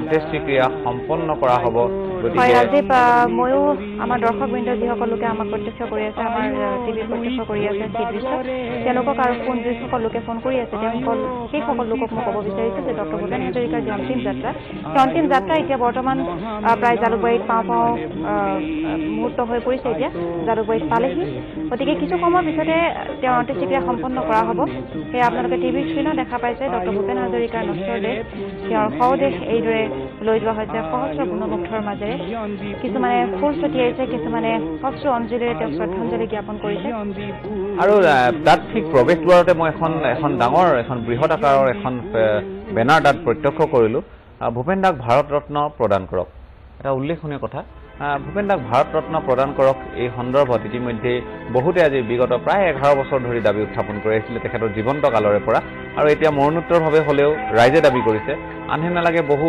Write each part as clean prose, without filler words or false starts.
অন্ত্যেষ্টিক্ৰিয়া সম্পন্ন কৰা হ'ব হয় ৰাজীৱ ময়ো আমাৰ দৰ্শকবৃন্দ যিসকল লোকে আমাক প্ৰত্যক্ষ কৰি আছে আমাৰ টিভি প্ৰত্যক্ষ কৰি আছে সেই দৃশ্যত তেওঁলোকক আৰু যিসকল লোকে ফোন কৰি আছে সেই সকল লোকক মই ক'ব বিচাৰিছোঁ যে ডক্টৰ ভূপেন হাজৰিকাৰ যি অন্তিম যাত্ৰা সেই অন্তিম যাত্ৰা এতিয়া বৰ্তমান প্ৰায় জালুকবাৰীত পাওঁ মুহূৰ্ত হৈ পৰিছে এতিয়া জালুকবাৰীত পালেহি গতিকে কিছু সময়ৰ পিছতে তেওঁৰ অন্ত্যেষ্টিক্ৰিয়া সম্পন্ন কৰা হ'ব সেয়া আপোনালোকে টিভিৰ স্ক্ৰীণত দেখা পাইছে ডক্টৰ ভূপেন হাজৰিকাৰ নশ্বৰ দেহ তেওঁৰ শৱদেহ এইদৰে লৈ যোৱা হৈছে সহস্ৰ গুণমুগ্ধৰ মাজেৰে কিছুমানে ফুল ছটিয়াইছে কিছুমানে অশ্ৰু অঞ্জলিৰে তেওঁক শ্ৰদ্ধাঞ্জলি জ্ঞাপন কৰিছে আৰু তাত ঠিক প্ৰৱেশ দ্বাৰতে মই এখন ডাঙৰ এখন বৃহৎ আকাৰৰ এখন বেনাৰ তাত প্ৰত্যক্ষ কৰিলোঁ ভূপেন দাক ভাৰত ৰত্ন প্ৰদান কৰক এটা উল্লেখনীয় কথা ভূপেন দাক ভাৰত ৰত্ন প্ৰদান কৰক এই সন্দৰ্ভত ইতিমধ্যে বহুতে আজি বিগত প্ৰায় 11 বছৰ ধৰি দাবী উত্থাপন কৰি আহিছিলে তেখেতৰ জীৱন্ত কালৰে পৰা আৰু এতিয়া মৰণোত্তৰভাৱে হ'লেও ৰাইজে দাবী কৰিছে আনহে নালাগে বহু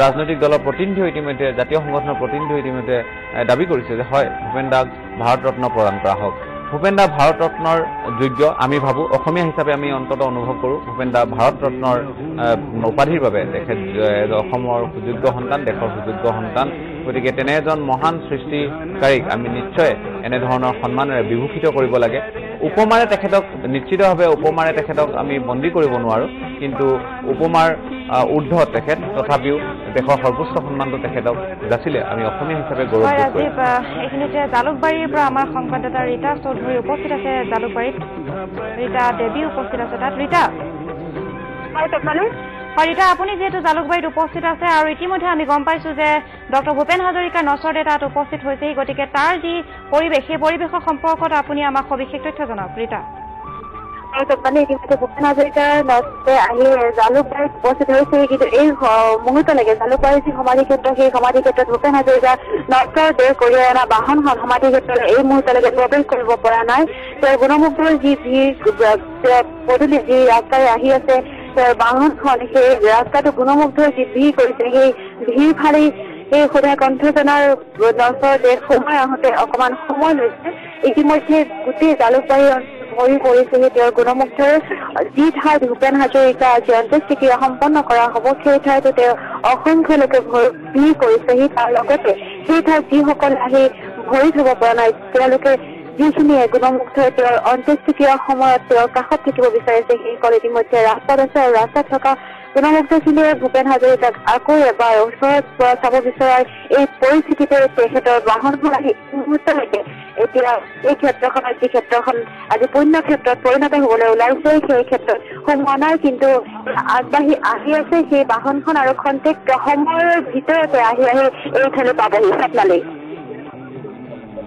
ৰাজনৈতিক দলৰ প্ৰতিনিধি ইতিমধ্যে জাতীয় সংগঠনৰ প্ৰতিনিধি ইতিমধ্যে দাবী কৰিছে যে হয় ভূপেন দাক ভাৰত ৰত্ন প্ৰদান কৰা হওক ভূপেন দা ভাৰত ৰত্নৰ যোগ্য আমি ভাবোঁ অসমীয়া হিচাপে আমি অন্ততঃ অনুভৱ কৰোঁ ভূপেন দা ভাৰত ৰত্নৰ উপাধিৰ বাবে তেখেত অসমৰ সুযোগ্য সন্তান দেশৰ সুযোগ্য সন্তান গতিকে তেনে এজন মহান সৃষ্টিকাৰীক আমি নিশ্চয় এনেধৰণৰ সন্মানেৰে বিভূষিত কৰিব লাগে উপমাৰে তেখেতক নিশ্চিতভাৱে উপমাৰে তেখেতক আমি বন্দী কৰিব নোৱাৰোঁ কিন্তু উপমাৰ ঊৰ্ধ্বত তেখেত তথাপিও দেশৰ সৰ্বোচ্চ সন্মানটো তেখেতক যাচিলে আমি অসমীয়া হিচাপে গৌৰৱ ৰাজীৱ এইখিনিতে জালুকবাৰীৰ পৰা আমাৰ সংবাদদাতা ৰীতা চৌধুৰী উপস্থিত আছে জালুকবাৰীত ৰীতা দেৱী উপস্থিত আছে তাত ৰীতা ৰীতা আপুনি যিহেতু জালুকবাৰীত উপস্থিত আছে আৰু ইতিমধ্যে আমি গম পাইছোঁ যে ডক্টৰ ভূপেন হাজৰিকাৰ নশ্বৰ তাত উপস্থিত হৈছেহি গতিকে তাৰ যি পৰিৱেশ সেই পৰিৱেশৰ সম্পৰ্কত আপুনি আমাক সবিশেষ তথ্য জনাওক ৰীতা মানে ইতিমধ্যে ভূপেন হাজৰিকাৰ নশ্বৰ আহি জালুকবাৰীত উপস্থিত হৈছে কিন্তু এই মুহূৰ্তলৈকে জালুকবাৰীৰ যি সমাধি ক্ষেত্ৰ সেই সমাধি ক্ষেত্ৰত ভূপেন হাজৰিকাৰ নশ্বৰ দেহ কঢ়িয়াই অনা বাহনখন সমাধি ক্ষেত্ৰত এই মুহূৰ্তলৈকে প্ৰৱেশ কৰিব পৰা নাই তেওঁৰ গুণমুগ্ধৰ যি ভিৰ পদূলি যি ৰাস্তাৰে আহি আছে বাহনখন সেই ৰাস্তাটো গুণমুগ্ধৰ যি ভিৰ কৰিছে সেই ভিৰ ফালি এই সদায় কণ্ঠজনাৰ নশ্বৰ দেহ সোমাই আহোঁতে অকণমান সময় লৈছে ইতিমধ্যে গোটেই জালুকবাৰী ভৰি পৰিছেহি তেওঁৰ গুণমুগ্ধৰ যি ঠাইত ভূপেন হাজৰিকা আজি অন্ত্যেষ্টিক্ৰিয়া সম্পন্ন কৰা হ'ব সেই ঠাইতো তেওঁ অসংখ্য লোকে ভিৰ কৰিছেহি তাৰ লগতে সেই ঠাইত যিসকল আহি ভৰি থব পৰা নাই তেওঁলোকে যিখিনিয়ে গুণমুগ্ধৰ তেওঁৰ অন্ত্যেষ্টিক্ৰিয়াৰ সময়ত তেওঁৰ কাষত থাকিব বিচাৰিছে সেইসকল ইতিমধ্যে ৰাস্তাত আছে আৰু ৰাস্তাত থকা গুণমুগ্ধখিনিয়ে ভূপেন হাজৰিকাক আকৌ এবাৰ ওচৰত পৰা চাব বিচৰাৰ এই পৰিস্থিতিতে তেখেতৰ বাহনখন আহি মুহূৰ্তলৈকে এতিয়া এই ক্ষেত্ৰখনত যি ক্ষেত্ৰখন আজি পুণ্য ক্ষেত্ৰত পৰিণত হ'বলৈ ওলাইছে সেই ক্ষেত্ৰত সোমোৱা নাই কিন্তু আগবাঢ়ি আহি আছে সেই বাহনখন আৰু খন্তেক সময়ৰ ভিতৰতে আহি এইঠাইলৈ পাবহি স্বপ্নালী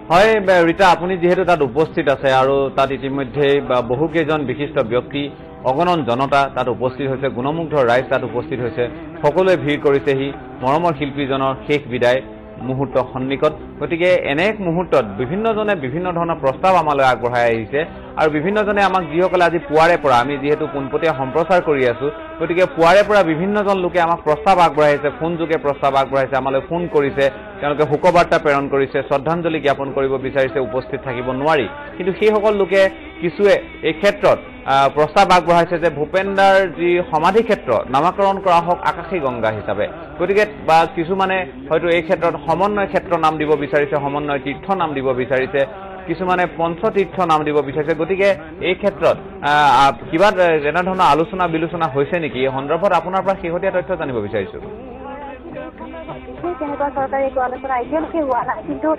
হয় ৰীতা আপুনি যিহেতু তাত উপস্থিত আছে আৰু তাত ইতিমধ্যে বহুকেইজন বিশিষ্ট ব্যক্তি অগণন জনতা তাত উপস্থিত হৈছে গুণমুগ্ধ ৰাইজ তাত উপস্থিত হৈছে সকলোৱে ভিৰ কৰিছেহি মৰমৰ শিল্পীজনৰ শেষ বিদায় মুহূৰ্ত সন্নিকট গতিকে এনে এক মুহূৰ্তত বিভিন্নজনে বিভিন্ন ধৰণৰ প্ৰস্তাৱ আমালৈ আগবঢ়াই আহিছে আৰু বিভিন্নজনে আমাক যিসকলে আজি পুৱাৰে পৰা আমি যিহেতু পোনপটীয়া সম্প্ৰচাৰ কৰি আছোঁ গতিকে পুৱাৰে পৰা বিভিন্নজন লোকে আমাক প্ৰস্তাৱ আগবঢ়াইছে ফোনযোগে প্ৰস্তাৱ আগবঢ়াইছে আমালৈ ফোন কৰিছে তেওঁলোকে শোকবাৰ্তা প্ৰেৰণ কৰিছে শ্ৰদ্ধাঞ্জলি জ্ঞাপন কৰিব বিচাৰিছে উপস্থিত থাকিব নোৱাৰি কিন্তু সেইসকল লোকে কিছুৱে এই ক্ষেত্ৰত প্ৰস্তাৱ আগবঢ়াইছে যে ভূপেন দাৰ যি সমাধি ক্ষেত্ৰ নামাকৰণ কৰা হওক আকাশী গংগা হিচাপে গতিকে বা কিছুমানে হয়তো এই ক্ষেত্ৰত সমন্বয় ক্ষেত্ৰ নাম দিব বিচাৰিছে সমন্বয় তীৰ্থ নাম দিব বিচাৰিছে কিছুমানে পঞ্চতীৰ্থ নাম দিব বিচাৰিছে গতিকে এই ক্ষেত্ৰত কিবা এনেধৰণৰ আলোচনা বিলোচনা হৈছে নেকি এই সন্দৰ্ভত আপোনাৰ পৰা শেহতীয়া তথ্য জানিব বিচাৰিছোঁ তেনেকুৱা চৰকাৰী একো আলোচনা এতিয়ালৈকে হোৱা নাই কিন্তু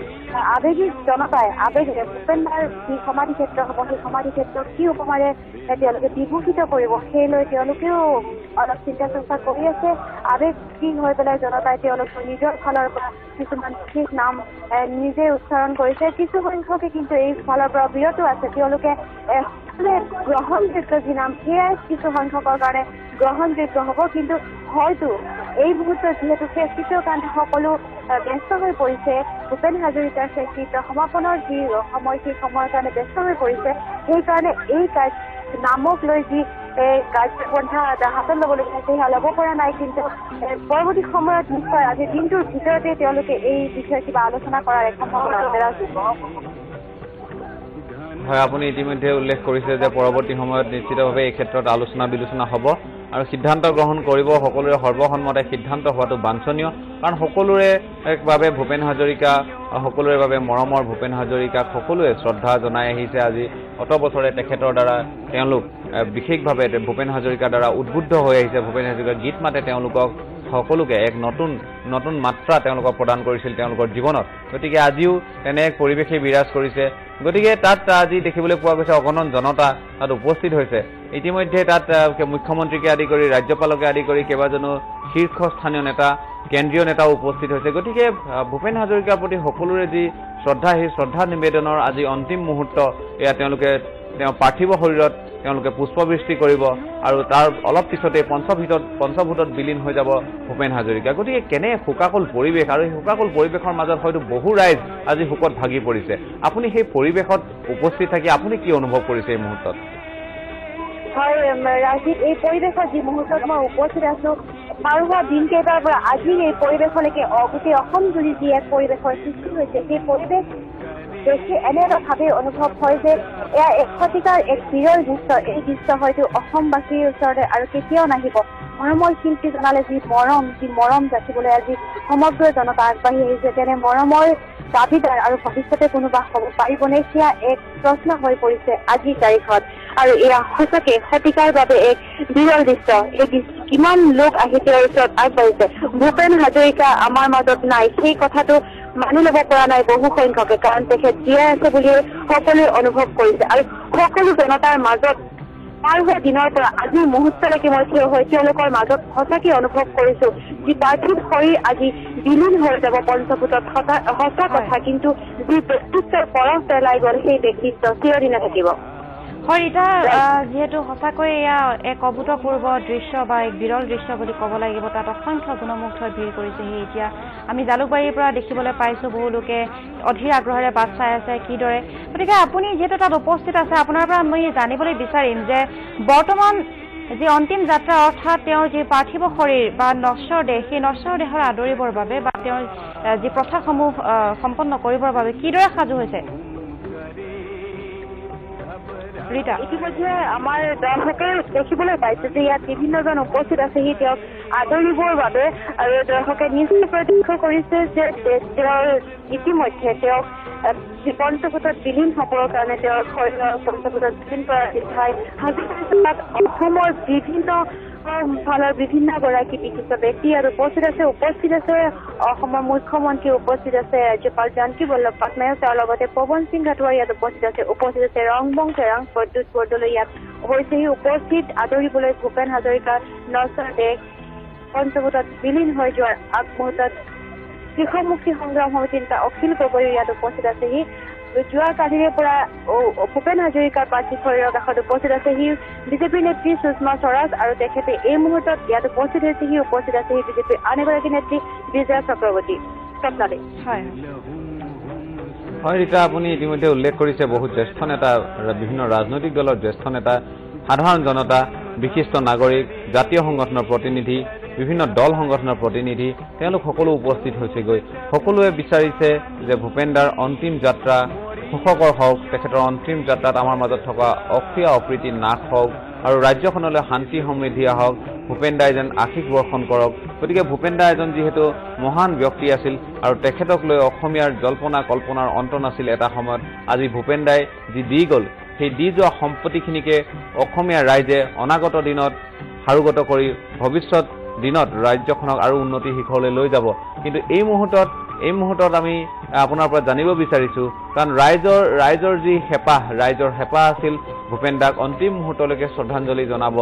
আৱেগিক জনতাই আৱেগেৰে ভূপেন দাৰ যি সমাধি ক্ষেত্ৰ হ'ব সেই সমাধি ক্ষেত্ৰত কি উপমাৰে তেওঁলোকে বিভূষিত কৰিব সেই লৈ তেওঁলোকেও অলপ চিন্তা চৰ্চা কৰি আছে আৱেগিক হৈ পেলাই জনতাই তেওঁলোকৰ নিজৰ ফালৰ পৰা কিছুমান বিশেষ নাম নিজে উচ্চাৰণ কৰিছে কিছু সংখ্যকে কিন্তু এই ফালৰ পৰা বিৰত আছে তেওঁলোকে গ্ৰহণযোগ্য যি নাম সেয়াই কিছু সংখ্যকৰ কাৰণে গ্ৰহণযোগ্য হ'ব কিন্তু হয়তো এই মুহূৰ্তত যিহেতু শেষকৃত্যকান্ত সকলো ব্যস্ত হৈ পৰিছে ভূপেন হাজৰিকাৰ শেষকৃত্য সমাপনৰ যি সময় সেই সময়ৰ কাৰণে ব্যস্ত হৈ পৰিছে সেইকাৰণে এই নামক লৈ যি কাৰ্যপন্থা হাতত ল'বলগীয়া আছে সেয়া ল'ব পৰা নাই কিন্তু পৰৱৰ্তী সময়ত নিশ্চয় আজিৰ দিনটোৰ ভিতৰতে তেওঁলোকে এই বিষয়ে কিবা আলোচনা কৰাৰ এক সম্ভাৱনা আছে হয় আপুনি ইতিমধ্যে উল্লেখ কৰিছে যে পৰৱৰ্তী সময়ত নিশ্চিতভাৱে এই ক্ষেত্ৰত আলোচনা বিলোচনা হ'ব আৰু সিদ্ধান্ত গ্ৰহণ কৰিব সকলোৰে সৰ্বসন্মতে সিদ্ধান্ত হোৱাটো বাঞ্ছনীয় কাৰণ সকলোৰে বাবে ভূপেন হাজৰিকা সকলোৰে বাবে মৰমৰ ভূপেন হাজৰিকাক সকলোৱে শ্ৰদ্ধা জনাই আহিছে আজি অত বছৰে তেখেতৰ দ্বাৰা তেওঁলোক বিশেষভাৱে ভূপেন হাজৰিকাৰ দ্বাৰা উদ্বুদ্ধ হৈ আহিছে ভূপেন হাজৰিকাৰ গীত মাতে তেওঁলোকক সকলোকে এক নতুন মাত্ৰা তেওঁলোকক প্ৰদান কৰিছিল তেওঁলোকৰ জীৱনত গতিকে আজিও তেনে এক পৰিৱেশে বিৰাজ কৰিছে গতিকে তাত আজি দেখিবলৈ পোৱা গৈছে অগণন জনতা তাত উপস্থিত হৈছে ইতিমধ্যে তাত মুখ্যমন্ত্ৰীকে আদি কৰি ৰাজ্যপালকে আদি কৰি কেইবাজনো শীৰ্ষস্থানীয় নেতা কেন্দ্ৰীয় নেতাও উপস্থিত হৈছে গতিকে ভূপেন হাজৰিকাৰ প্ৰতি সকলোৰে যি শ্ৰদ্ধা সেই শ্ৰদ্ধা নিবেদনৰ আজি অন্তিম মুহূৰ্ত এয়া তেওঁলোকে তেওঁৰ পাৰ্থিৱ শৰীৰত তেওঁলোকে পুষ্পবৃষ্টি কৰিব আৰু তাৰ অলপ পিছতে পঞ্চভূতত বিলীন হৈ যাব ভূপেন হাজৰিকা গতিকে কেনে শোকাকুল পৰিৱেশ আৰু এই শোকাকুল পৰিৱেশৰ মাজত হয়তো বহু ৰাইজ আজি শোকত ভাগি পৰিছে আপুনি সেই পৰিৱেশত উপস্থিত থাকি আপুনি কি অনুভৱ কৰিছে এই মুহূৰ্তত হয় ৰাজীৱ এই পৰিৱেশত যি মুহূৰ্তত মই উপস্থিত আছো পাৰ হোৱা দিনকেইটাৰ পৰা আজিৰ এই পৰিৱেশলৈকে গোটেই অসম জুৰি যি এক পৰিৱেশৰ সৃষ্টি হৈছে সেই পৰিৱেশ দেখি এনে এটা ভাৱে অনুভৱ হয় যে এয়া এক শতিকাৰ এক বিৰল দৃশ্য এই দৃশ্য হয়তো অসমবাসীৰ ওচৰতে আৰু কেতিয়াও নাহিব মৰমৰ শিল্পী জনালে যি মৰম যাচিবলৈ আজি সমগ্ৰ জনতা আগবাঢ়ি আহিছে তেনে মৰমৰ দাবীদাৰ আৰু ভৱিষ্যতে কোনোবা হ'ব পাৰিবনে সেয়া এক প্ৰশ্ন হৈ পৰিছে আজিৰ তাৰিখত আৰু এয়া সঁচাকে শতিকাৰ বাবে এক বিৰল দৃশ্য এই কিমান লোক আহি তেওঁৰ ওচৰত আগবাঢ়িছে ভূপেন হাজৰিকা আমাৰ মাজত নাই সেই কথাটো মানি ল'ব পৰা নাই বহু সংখ্যকে কাৰণ তেখেত জীয়াই আছে বুলিয়ে সকলোৱে অনুভৱ কৰিছে আৰু সকলো জনতাৰ মাজত পাৰ হোৱা দিনৰ পৰা আজিৰ মুহূৰ্তলৈকে মই থিয় হৈ তেওঁলোকৰ মাজত সঁচাকৈ অনুভৱ কৰিছো যি পাৰ্থিৱ শৰীৰ আজি বিলীন হৈ যাব পঞ্চভূতত সঁচা কথা কিন্তু যি ব্যক্তিত্বৰ পৰশ পেলাই গ'ল সেই ব্যক্তিত্ব চিৰদিনে থাকিব হয় ৰীতা যিহেতু সঁচাকৈ এয়া এক অভূতপূৰ্ব দৃশ্য বা এক বিৰল দৃশ্য বুলি ক'ব লাগিব তাত অসংখ্য গুণমুগ্ধই ভিৰ কৰিছেহি এতিয়া আমি জালুকবাৰীৰ পৰা দেখিবলৈ পাইছোঁ বহু লোকে অধীৰ আগ্ৰহেৰে বাট চাই আছে কিদৰে গতিকে আপুনি যিহেতু তাত উপস্থিত আছে আপোনাৰ পৰা মই জানিবলৈ বিচাৰিম যে বৰ্তমান যি অন্তিম যাত্ৰা অৰ্থাৎ তেওঁৰ যি পাৰ্থিৱ শৰীৰ বা নশ্বৰ দেহ সেই নশ্বৰ দেহৰ আদৰিবৰ বাবে বা তেওঁৰ যি প্ৰথাসমূহ সম্পন্ন কৰিবৰ বাবে কিদৰে সাজু হৈছে ইতিমধ্যে আমাৰ দৰ্শকে দেখিবলৈ পাইছে যে ইয়াত বিভিন্নজন উপস্থিত আছেহি তেওঁক আদৰিবৰ বাবে আৰু দৰ্শকে নিশ্চয় প্ৰত্যক্ষ কৰিছে যে তেওঁৰ ইতিমধ্যে তেওঁক পঞ্চভূতত বিলীন হ'বৰ কাৰণে তেওঁৰ শৰীৰৰ পঞ্চভূতত বিলীন কৰা দেখাই হাজৰিকাত অসমৰ বিভিন্ন ফালৰ বিভিন্নগৰাকী বিশিষ্ট ব্যক্তি আৰু উপস্থিত আছে অসমৰ মুখ্যমন্ত্ৰী উপস্থিত আছে ৰাজ্যপাল জানকী বল্লভ পাটনায়ক তেওঁৰ লগতে পৱন সিং ঘাটোৱাৰ ইয়াত উপস্থিত আছে ৰংবং তেৰাং প্ৰদ্যুৎ বৰদলৈ ইয়াত হৈছেহি উপস্থিত আদৰিবলৈ ভূপেন হাজৰিকাৰ নশ্বৰ দেহ পঞ্চভূতত বিলীন হৈ যোৱাৰ আগমুহূৰ্তত কৃষক মুক্তি সংগ্ৰাম সমিতিৰ নেতা অখিল গগৈ ইয়াত উপস্থিত আছেহি যোৱা কালিৰে পৰা ভূপেন হাজৰিকাৰ পাৰ্থিৱ শৰীৰৰ কাষত উপস্থিত আছেহি বিজেপিৰ নেত্ৰী সুষমা স্বৰাজ আৰু তেখেতে এই মুহূৰ্তত ইয়াত উপস্থিত আছেহি বিজেপিৰ আন এগৰাকী নেত্ৰী বিজয়া চক্ৰৱৰ্তী স্বপ্নালী হয় ৰীতা আপুনি ইতিমধ্যে উল্লেখ কৰিছে বহুত জ্যেষ্ঠ নেতা বিভিন্ন ৰাজনৈতিক দলৰ জ্যেষ্ঠ নেতা সাধাৰণ জনতা বিশিষ্ট নাগৰিক জাতীয় সংগঠনৰ প্ৰতিনিধি বিভিন্ন দল সংগঠনৰ প্ৰতিনিধি তেওঁলোক সকলো উপস্থিত হৈছেগৈ সকলোৱে বিচাৰিছে যে ভূপেনদাৰ অন্তিম যাত্ৰা সুখকৰ হওক তেখেতৰ অন্তিম যাত্ৰাত আমাৰ মাজত থকা অক্ৰিয়া অপ্ৰীতি নাশ হওক আৰু ৰাজ্যখনলৈ শান্তি সমৃদ্ধি আহক ভূপেনদাই যেন আশীষ বৰ্ষণ কৰক গতিকে ভূপেনদা এজন যিহেতু মহান ব্যক্তি আছিল আৰু তেখেতক লৈ অসমীয়াৰ জল্পনা কল্পনাৰ অন্ত নাছিল এটা সময়ত আজি ভূপেনদাই যি দি গ'ল সেই দি যোৱা সম্পত্তিখিনিকে অসমীয়া ৰাইজে অনাগত দিনত সাৰোগত কৰি ভৱিষ্যত দিনত ৰাজ্যখনক আৰু উন্নতি শিখৰলৈ লৈ যাব কিন্তু এই মুহূৰ্তত আমি আপোনাৰ পৰা জানিব বিচাৰিছোঁ কাৰণ ৰাইজৰ যি হেঁপাহ আছিল ভূপেনদাক অন্তিম মুহূৰ্তলৈকে শ্ৰদ্ধাঞ্জলি জনাব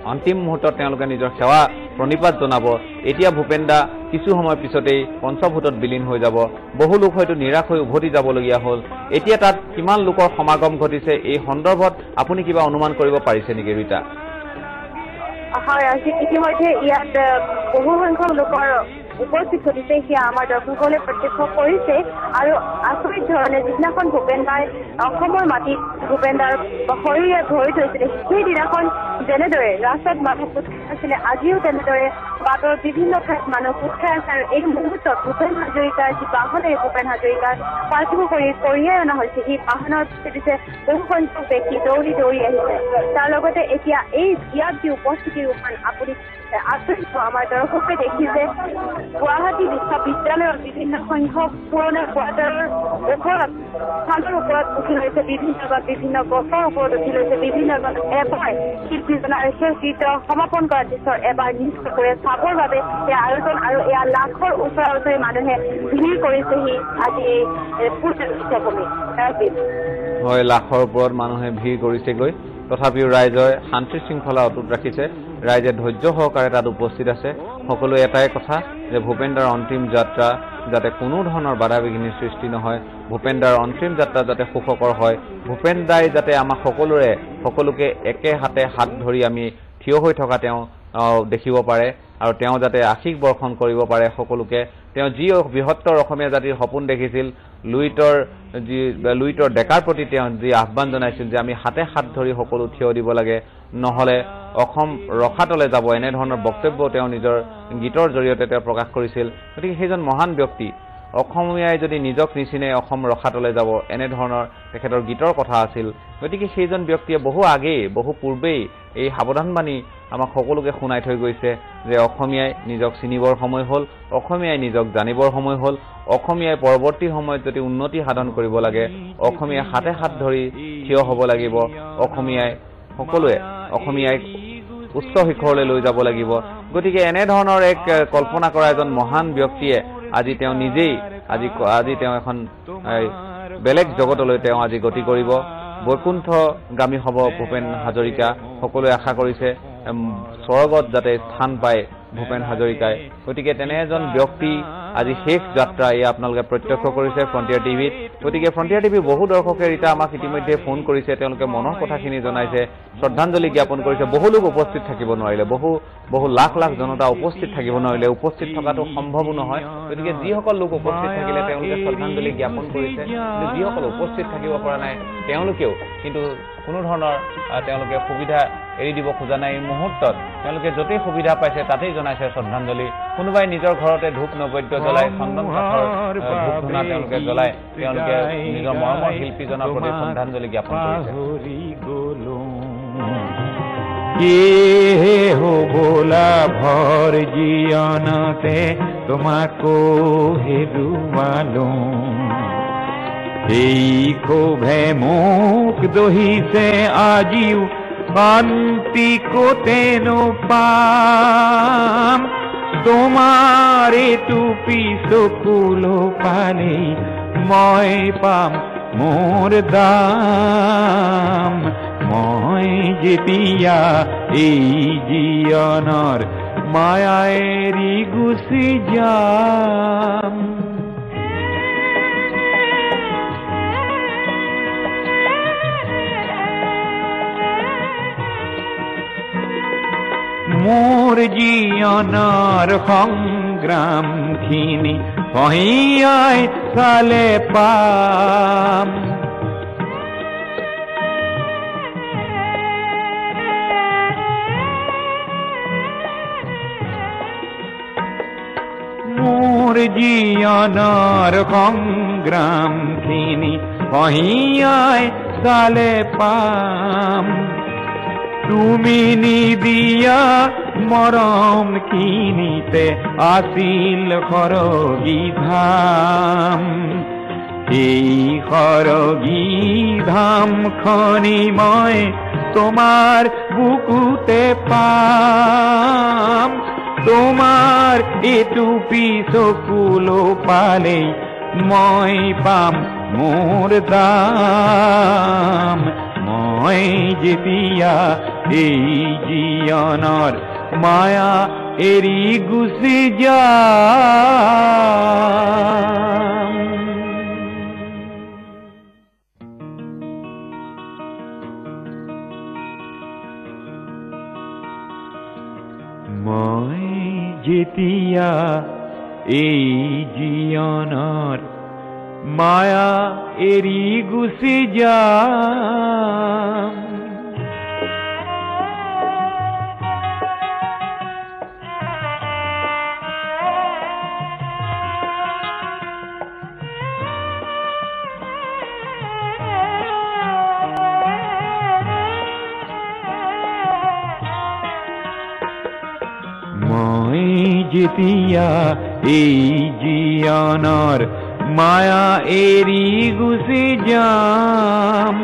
অন্তিম মুহূৰ্তত তেওঁলোকে নিজৰ সেৱা প্ৰণিপাত জনাব এতিয়া ভূপেনদা কিছু সময় পিছতেই পঞ্চভূতত বিলীন হৈ যাব বহু লোক হয়তো নিৰাশ হৈ উভতি যাবলগীয়া হ'ল এতিয়া তাত কিমান লোকৰ সমাগম ঘটিছে এই সন্দৰ্ভত আপুনি কিবা অনুমান কৰিব পাৰিছে নেকি ৰীতা হয় আজি ইতিমধ্যে ইয়াত বহু সংখ্যক লোকৰ উপস্থিত ঘটিছে সেয়া আমাৰ দৰ্শকসকলে প্ৰত্যক্ষ কৰিছে আৰু আচৰিত ধৰণে যিদিনাখন ভূপেনদাই অসমৰ মাটিত ভূপেনদাৰ শৰীৰে ভৰি থৈছিলে সেইদিনাখন যেনেদৰে ৰাস্তাত মাথা পোত আছিলে আজিও তেনেদৰে বাটৰ বিভিন্ন ঠাইত মানুহ গোট খাই আছে আৰু এই মুহূৰ্তত ভূপেন হাজৰিকাৰ যি বাহনে ভূপেন হাজৰিকাৰ পাৰ্থিৱ শৰীৰ কঢ়িয়াই অনা হৈছে সেই বাহনত পিছে বহু সংখ্যক ব্যক্তি দৌৰি দৌৰি আহিছে তাৰ লগতে এতিয়া এই ইয়াত যি উপস্থিতিৰ ৰূপান আপুনি আচৰিত আমাৰ দৰ্শকে দেখিছে গুৱাহাটী বিশ্ববিদ্যালয়ৰ বিভিন্ন সংখ্যক পুৰণা কোৱাৰ্টাৰৰ ওপৰত স্থানৰ ওপৰত উঠি লৈছে বিভিন্ন গছৰ ওপৰত উঠি লৈছে বিভিন্নজন এবাৰ শিল্পীজনাৰ শেষ গীত সমাপন কৰাৰ পিছত এবাৰ নিজ চকুৰে চাবৰ বাবে এই আয়োজন আৰু এয়া লাখৰ ওচৰে ওচৰে মানুহে ভিৰ কৰিছেহি আজি এই পূজা উৎসৱমী হয় লাখৰ ওপৰত মানুহে ভিৰ কৰিছেগৈ তথাপিও ৰাইজে শান্তি শৃংখলা অটুট ৰাখিছে ৰাইজে ধৈৰ্য সহকাৰে তাত উপস্থিত আছে সকলোৱে এটাই কথা যে ভূপেন দাৰ অন্তিম যাত্ৰা যাতে কোনো ধৰণৰ বাধা বিঘিনিৰ সৃষ্টি নহয় ভূপেন দাৰ অন্তিম যাত্ৰা যাতে সুখকৰ হয় ভূপেন দাই যাতে আমাক সকলোকে একে হাতে হাত ধৰি আমি থিয় হৈ থকা তেওঁ দেখিব পাৰে আৰু তেওঁ যাতে আশীষ বৰ্ষণ কৰিব পাৰে সকলোকে তেওঁ যি বৃহত্তৰ অসমীয়া জাতিৰ সপোন দেখিছিল লুইতৰ ডেকাৰ প্ৰতি তেওঁ যি আহ্বান জনাইছিল যে আমি হাতে হাত ধৰি সকলো থিয় দিব লাগে নহলে অসম ৰখাতলে যাব এনেধৰণৰ বক্তব্য তেওঁ নিজৰ গীতৰ জৰিয়তে তেওঁ প্ৰকাশ কৰিছিল গতিকে সেইজন মহান ব্যক্তি অসমীয়াই যদি নিজক নিচিনে অসম ৰখাতলে যাব এনেধৰণৰ তেখেতৰ গীতৰ কথা আছিল গতিকে সেইজন ব্যক্তিয়ে বহু পূৰ্বেই এই সাৱধানবাণী আমাক সকলোকে শুনাই থৈ গৈছে যে অসমীয়াই নিজক চিনিবৰ সময় হ'ল অসমীয়াই নিজক জানিবৰ সময় হ'ল অসমীয়াই পৰৱৰ্তী সময়ত যদি উন্নতি সাধন কৰিব লাগে অসমীয়াই হাতে হাত ধৰি থিয় হ'ব লাগিব অসমীয়াই উচ্চ শিখৰলৈ লৈ যাব লাগিব গতিকে এনেধৰণৰ এক কল্পনা কৰা এজন মহান ব্যক্তিয়ে আজি তেওঁ নিজেই আজি তেওঁ এখন বেলেগ জগতলৈ তেওঁ আজি গতি কৰিব বৈকুণ্ঠগামী হ'ব ভূপেন হাজৰিকা সকলোৱে আশা কৰিছে স্বৰ্গত যাতে স্থান পায় ভূপেন হাজৰিকাই গতিকে তেনে এজন ব্যক্তি আজি শেষ যাত্ৰা এয়া আপোনালোকে প্ৰত্যক্ষ কৰিছে ফ্ৰণ্টিয়াৰ টিভিত গতিকে ফ্ৰণ্টিয়াৰ টিভি বহু দৰ্শকে ৰীতা আমাক ইতিমধ্যে ফোন কৰিছে তেওঁলোকে মনৰ কথাখিনি জনাইছে শ্ৰদ্ধাঞ্জলি জ্ঞাপন কৰিছে বহু লোক উপস্থিত থাকিব নোৱাৰিলে বহু লাখ জনতা উপস্থিত থাকিব নোৱাৰিলে উপস্থিত থকাটো সম্ভৱো নহয় গতিকে যিসকল লোক উপস্থিত থাকিলে তেওঁলোকে শ্ৰদ্ধাঞ্জলি জ্ঞাপন কৰিছে কিন্তু যিসকল উপস্থিত থাকিব পৰা নাই তেওঁলোকেও কিন্তু কোনো ধৰণৰ তেওঁলোকে সুবিধা এৰি দিব খোজা নাই এই মুহূৰ্তত তেওঁলোকে য'তেই সুবিধা পাইছে তাতেই জনাইছে শ্ৰদ্ধাঞ্জলি কোনোবাই নিজৰ ঘৰতে ধূপ নৈবেদ্য জ্বলাই চন্দন কাঠৰ ধূপ ধূনা তেওঁলোকে জ্বলাই তেওঁলোকে নিজৰ মৰমৰ শিল্পীজনৰ প্ৰতি শ্ৰদ্ধাঞ্জলি জ্ঞাপন কৰিছে ये हो बोला भर जियनते तुमको हेरुवालो ক্ষোভে মুখ দহিছে আজিও শান্তি কোতেনো পাম তোমার টুপি চকুলো পালে মই পাম মোর দাম মই যেতিয়া এই জীয়নৰ মায়াৰি গুচি যাম মোৰ জীয়নৰ সংগ্ৰামখিনি পহিয়াই চালে পাম মোৰ জীয়নৰ সংগ্ৰামখিনি পহিয়াই চালে পাম তুমি নিদিয়া মৰম খিনিতে আছিল সৰগী ধাম এই সৰগী ধাম খনি মই তোমাৰ বুকুতে পাম তোমাৰ এটুপি চকুলো পালে মই পাম মোৰ দাম মই যেতিয়া এই জীয়নৰ মায়া এৰি গুচি যাম মই যেতিয়া এই জীয়নৰ মায়া এৰি গুচি যাম যেতিয়া এই জীৱনৰ মায়া এৰি গুচি যাম